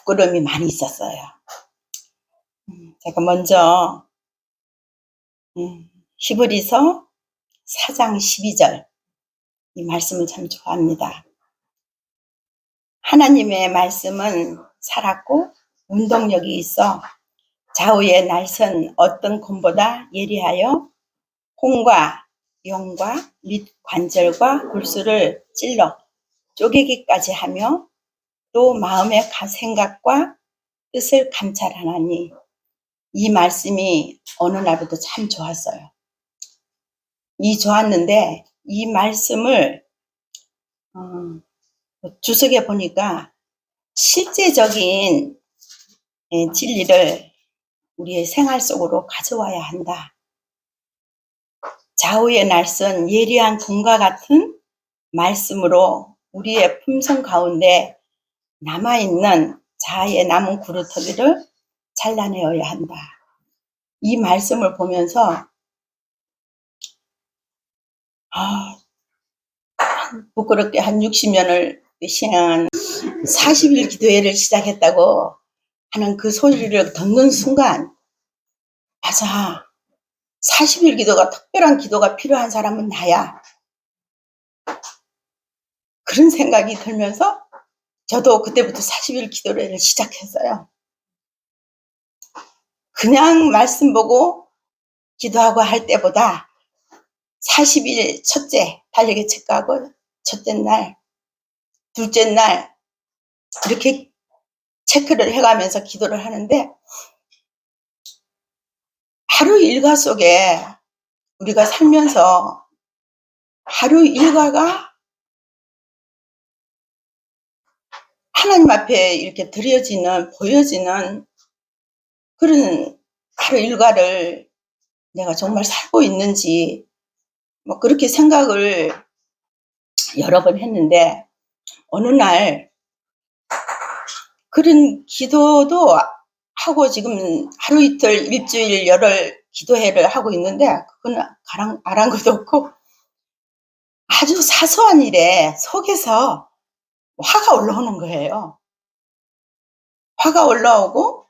부끄러움이 많이 있었어요. 제가 먼저 히브리서 4장 12절 이 말씀을 참 좋아합니다. 하나님의 말씀은 살았고 운동력이 있어 좌우의 날선 어떤 곰보다 예리하여 홍과 영과 및 관절과 골수를 찔러 쪼개기까지 하며 또 마음의 생각과 뜻을 감찰하나니, 이 말씀이 어느 날부터 참 좋았어요. 좋았는데 이 말씀을 주석에 보니까 실제적인 진리를 우리의 생활 속으로 가져와야 한다. 좌우의 날선 예리한 곰과 같은 말씀으로 우리의 품성 가운데 남아있는 자아의 남은 구루터기를 잘라내어야 한다. 이 말씀을 보면서 부끄럽게 한 60년을 신앙한 40일 기도회를 시작했다고 하는 그 소리를 듣는 순간, 맞아, 40일 기도가 특별한 기도가 필요한 사람은 나야. 그런 생각이 들면서 저도 그때부터 40일 기도회를 시작했어요. 그냥 말씀 보고 기도하고 할 때보다 40일 첫째 달력에 체크하고 첫째 날, 둘째 날 이렇게 체크를 해가면서 기도를 하는데, 하루 일과 속에 우리가 살면서 하루 일과가 하나님 앞에 이렇게 보여지는 그런 하루 일과를 내가 정말 살고 있는지 그렇게 생각을 여러 번 했는데, 어느 날 그런 기도도 하고 지금 하루 이틀 일주일 열흘 기도회를 하고 있는데 그건 아랑곳도 없고 아주 사소한 일에 속에서 화가 올라오는 거예요. 화가 올라오고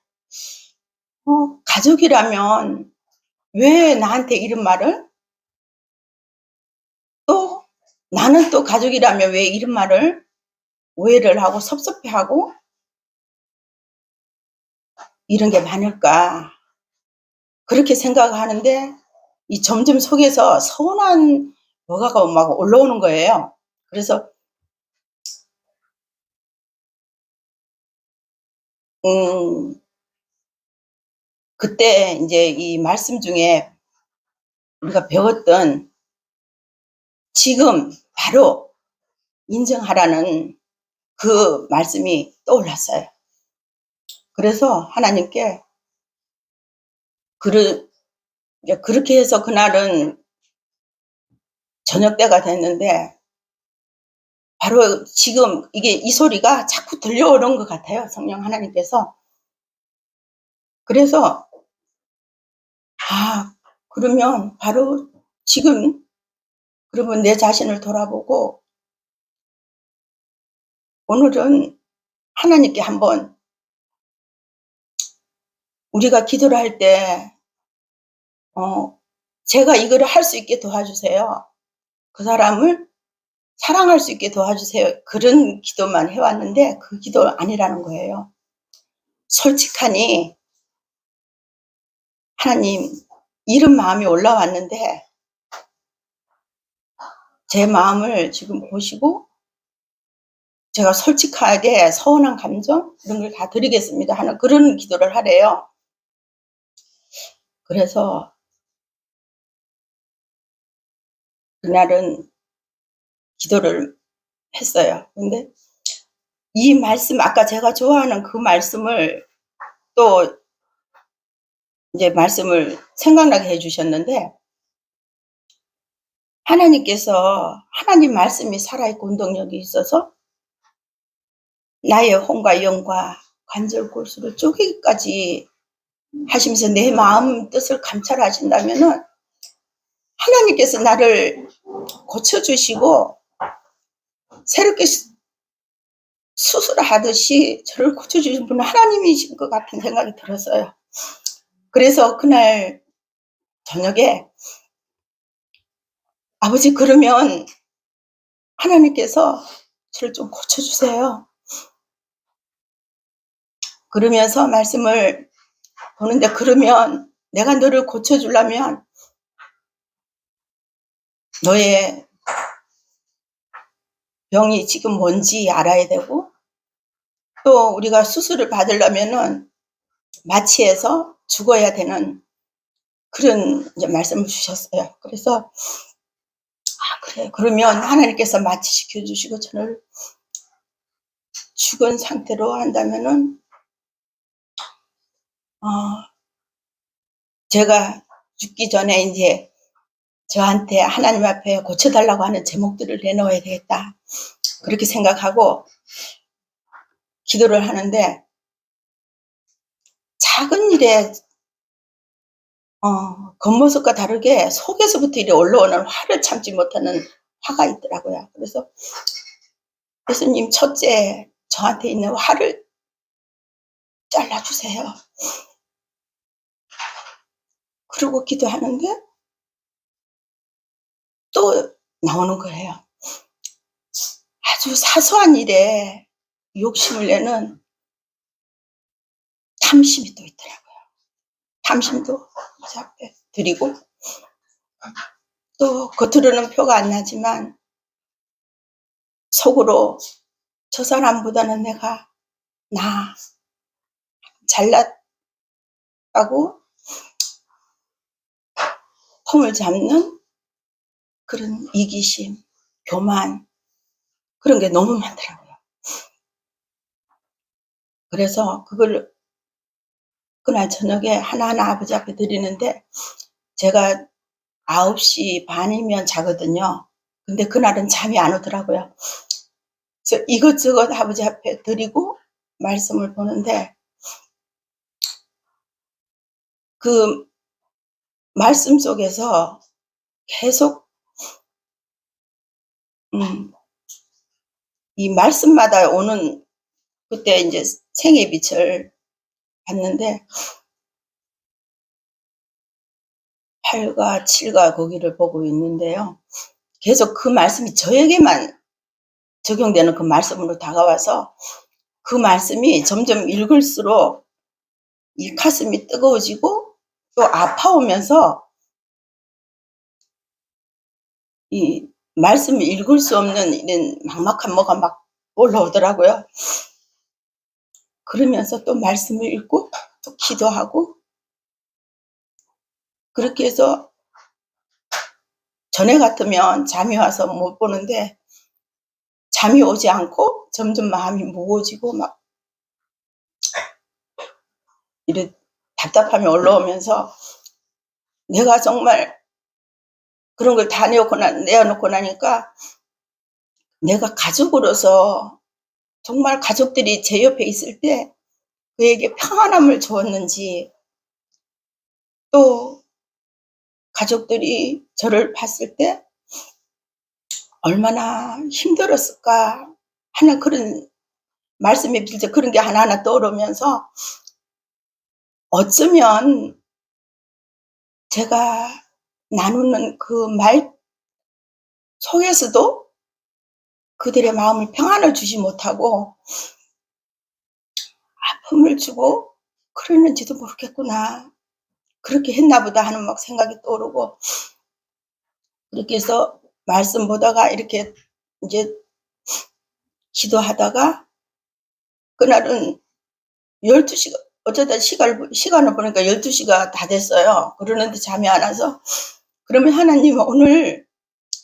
가족이라면 왜 나한테 이런 말을, 또 나는 또 가족이라면 왜 이런 말을 오해를 하고 섭섭해하고 이런 게 많을까, 그렇게 생각하는데 이 점점 속에서 서운한 뭐가가 막 올라오는 거예요. 그래서 그때 이제 이 말씀 중에 우리가 배웠던 지금 바로 인정하라는 그 말씀이 떠올랐어요. 그래서 하나님께 그렇게 해서 그날은 저녁 때가 됐는데 바로 지금 이 소리가 자꾸 들려오는 것 같아요. 성령 하나님께서. 그래서 그러면 바로 지금, 그러면 내 자신을 돌아보고 오늘은 하나님께 한번 우리가 기도를 할 때 제가 이거를 할 수 있게 도와주세요. 그 사람을 사랑할 수 있게 도와주세요. 그런 기도만 해왔는데 그 기도 아니라는 거예요. 솔직하니 하나님, 이런 마음이 올라왔는데 제 마음을 지금 보시고 제가 솔직하게 서운한 감정 이런 걸 다 드리겠습니다 하는 그런 기도를 하래요. 그래서 그날은 기도를 했어요. 근데 이 말씀, 아까 제가 좋아하는 그 말씀을 또 이제 말씀을 생각나게 해주셨는데, 하나님 말씀이 살아있고 운동력이 있어서 나의 혼과 영과 관절 골수를 쪼개기까지 하시면서 내 마음 뜻을 감찰하신다면은 하나님께서 나를 고쳐주시고 새롭게 수술하듯이 저를 고쳐주신 분은 하나님이신 것 같은 생각이 들었어요. 그래서 그날 저녁에 아버지 그러면 하나님께서 저를 좀 고쳐주세요. 그러면서 말씀을 보는데 그러면 내가 너를 고쳐주려면 너의 병이 지금 뭔지 알아야 되고 또 우리가 수술을 받으려면은 마취해서 죽어야 되는 그런 이제 말씀을 주셨어요. 그래서 그래 그러면 하나님께서 마취시켜 주시고 저를 죽은 상태로 한다면은 제가 죽기 전에 이제 저한테 하나님 앞에 고쳐달라고 하는 제목들을 내놓아야 되겠다. 그렇게 생각하고 기도를 하는데 작은 일에 겉모습과 다르게 속에서부터 이렇게 올라오는 화를 참지 못하는 화가 있더라고요. 그래서 예수님 첫째 저한테 있는 화를 잘라주세요. 그러고 기도하는데 또 나오는 거예요. 아주 사소한 일에 욕심을 내는 탐심이 또 있더라고요. 탐심도 그 앞에 드리고 또 겉으로는 표가 안 나지만 속으로 저 사람보다는 내가 나 잘났다고 폼을 잡는 그런 이기심, 교만 그런 게 너무 많더라고요. 그래서 그걸 그날 저녁에 하나하나 아버지 앞에 드리는데 제가 9시 반이면 자거든요. 근데 그날은 잠이 안 오더라고요. 그래서 이것저것 아버지 앞에 드리고 말씀을 보는데 그 말씀 속에서 계속 이 말씀마다 오는 그때 이제 생의 빛을 봤는데 8과 7과 거기를 보고 있는데요. 계속 그 말씀이 저에게만 적용되는 그 말씀으로 다가와서 그 말씀이 점점 읽을수록 이 가슴이 뜨거워지고 또 아파오면서 이 말씀을 읽을 수 없는 이런 막막한 뭐가 막 올라오더라고요. 그러면서 또 말씀을 읽고 또 기도하고 그렇게 해서 전에 같으면 잠이 와서 못 보는데 잠이 오지 않고 점점 마음이 무거워지고 막 이래 답답함이 올라오면서 내가 정말 그런 걸 다 내어놓고 나니까 내가 가족으로서 정말 가족들이 제 옆에 있을 때 그에게 평안함을 주었는지 또 가족들이 저를 봤을 때 얼마나 힘들었을까 하는 그런 말씀에 비춰 그런 게 하나하나 떠오르면서 어쩌면 제가 나누는 그 말 속에서도 그들의 마음을 평안을 주지 못하고 아픔을 주고 그랬는지도 모르겠구나. 그렇게 했나 보다 하는 막 생각이 떠오르고 그렇게 해서 말씀 보다가 이렇게 이제 기도하다가 그날은 12시가 어쩌다 시간을 보니까 12시가 다 됐어요. 그러는데 잠이 안 와서 그러면 하나님 오늘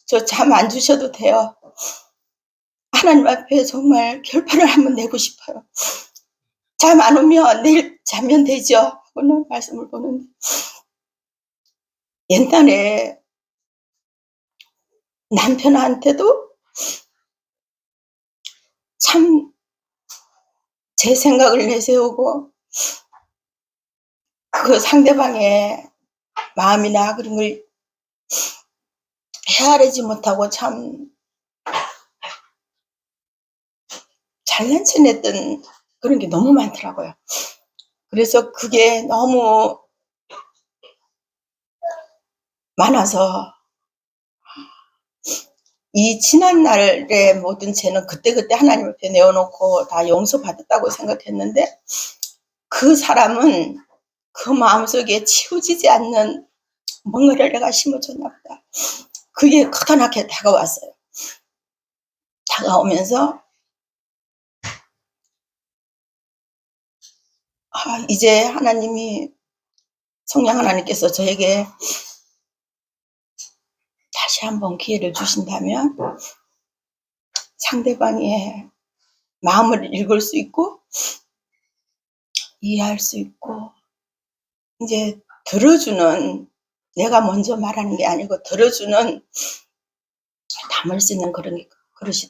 저 잠 안 주셔도 돼요. 하나님 앞에 정말 결판을 한번 내고 싶어요. 잠 안 오면 내일 자면 되죠. 오늘 말씀을 보는데 옛날에 남편한테도 참 제 생각을 내세우고 그 상대방의 마음이나 그런 걸 헤아리지 못하고 참 잘난 냈던 그런 게 너무 많더라고요. 그래서 그게 너무 많아서 이 지난날의 모든 죄는 그때그때 하나님 앞에 내어놓고 다 용서받았다고 생각했는데 그 사람은 그 마음속에 치우지지 않는 뭔가를 내가 심어줬나 보다. 그게 커다랗게 다가왔어요. 다가오면서 이제 하나님이 성령 하나님께서 저에게 다시 한번 기회를 주신다면 상대방의 마음을 읽을 수 있고 이해할 수 있고 이제 들어주는, 내가 먼저 말하는 게 아니고 들어주는, 담을 수 있는 그런 그릇이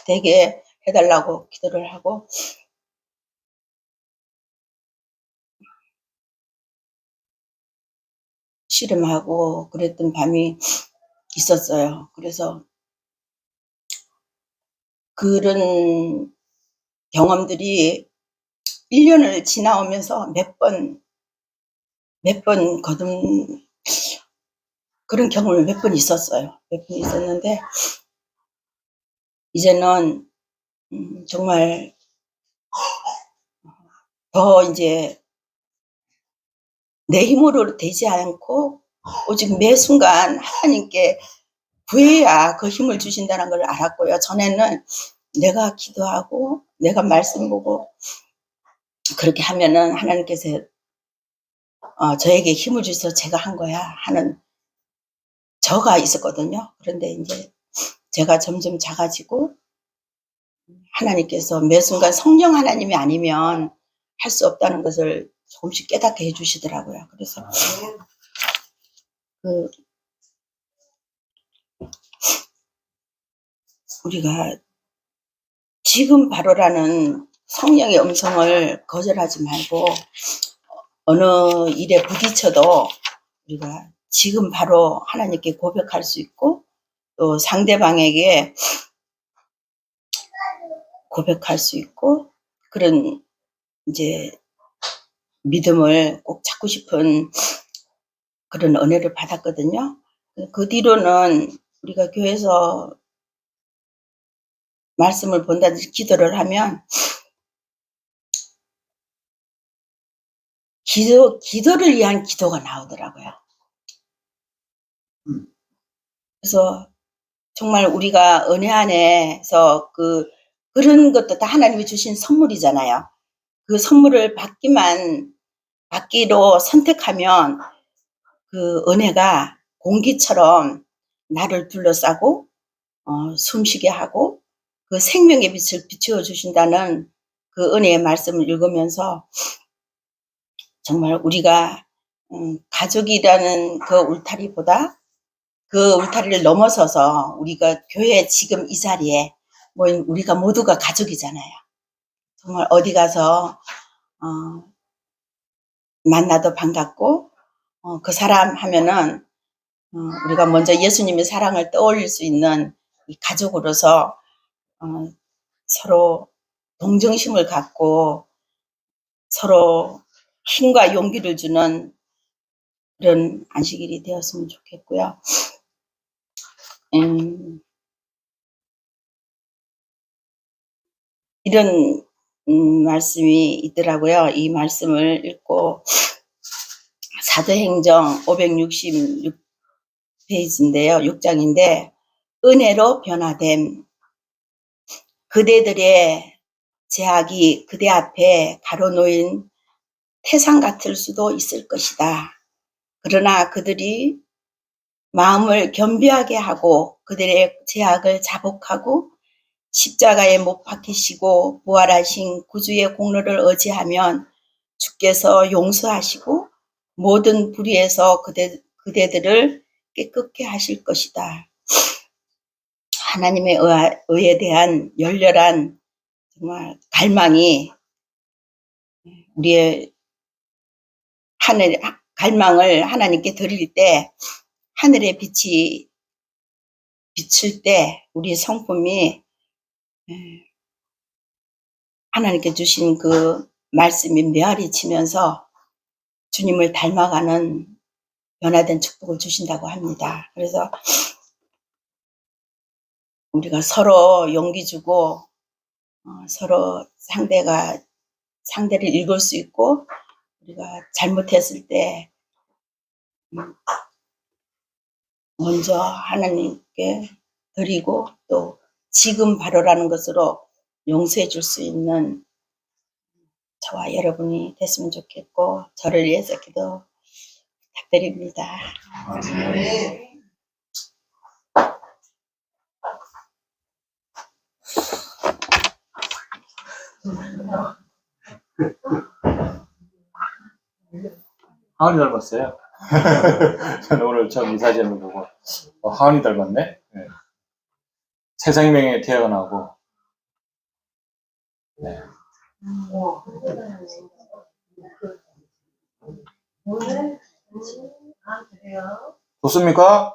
되게 해달라고 기도를 하고 씨름하고 그랬던 밤이 있었어요. 그래서 그런 경험들이 1년을 지나오면서 몇 번 거듭 그런 경험을 몇 번 있었어요. 몇 번 있었는데 이제는 정말 더 이제 내 힘으로 되지 않고 오직 매 순간 하나님께 구해야 그 힘을 주신다는 걸 알았고요. 전에는 내가 기도하고 내가 말씀 보고 그렇게 하면은 하나님께서 저에게 힘을 주셔서 제가 한 거야 하는 저가 있었거든요. 그런데 이제 제가 점점 작아지고 하나님께서 매 순간 성령 하나님이 아니면 할 수 없다는 것을 조금씩 깨닫게 해주시더라고요. 그래서 우리가 지금 바로라는 성령의 음성을 거절하지 말고 어느 일에 부딪혀도 우리가 지금 바로 하나님께 고백할 수 있고 또 상대방에게 고백할 수 있고 그런 이제 믿음을 꼭 찾고 싶은 그런 은혜를 받았거든요. 그 뒤로는 우리가 교회에서 말씀을 본다든지 기도를 하면 기도를 위한 기도가 나오더라고요. 그래서 정말 우리가 은혜 안에서 그런 것도 다 하나님이 주신 선물이잖아요. 그 선물을 받기로 선택하면 그 은혜가 공기처럼 나를 둘러싸고 숨쉬게 하고 그 생명의 빛을 비추어 주신다는 그 은혜의 말씀을 읽으면서 정말 우리가 가족이라는 그 울타리보다 그 울타리를 넘어서서 우리가 교회 지금 이 자리에 우리가 모두가 가족이잖아요. 정말 어디 가서 만나도 반갑고 그 사람 하면은 우리가 먼저 예수님의 사랑을 떠올릴 수 있는 이 가족으로서 서로 동정심을 갖고 서로 힘과 용기를 주는 그런 안식일이 되었으면 좋겠고요. 이런 말씀이 있더라고요. 이 말씀을 읽고 사도행정 566페이지인데요. 6장인데 은혜로 변화됨. 그대들의 제약이 그대 앞에 가로놓인 태산 같을 수도 있을 것이다. 그러나 그들이 마음을 겸비하게 하고 그들의 제약을 자복하고 십자가에 못 박히시고 부활하신 구주의 공로를 의지하면 주께서 용서하시고 모든 불의에서 그대들을 깨끗게 하실 것이다. 하나님의 의에 대한 열렬한 정말 갈망이 우리의 갈망을 하나님께 드릴 때 하늘의 빛이 비칠 때 우리의 성품이 예. 하나님께 주신 그 말씀이 메아리 치면서 주님을 닮아가는 변화된 축복을 주신다고 합니다. 그래서 우리가 서로 용기 주고 서로 상대를 읽을 수 있고 우리가 잘못했을 때 먼저 하나님께 드리고 또 지금 바로라는 것으로 용서해 줄 수 있는 저와 여러분이 됐으면 좋겠고 저를 위해서 기도 부탁드립니다. 하은이 닮았어요. 저는 오늘 처음 이 사진을 보고 하은이 닮았네. 네. 새 생명에 태어나고 네. 좋습니까?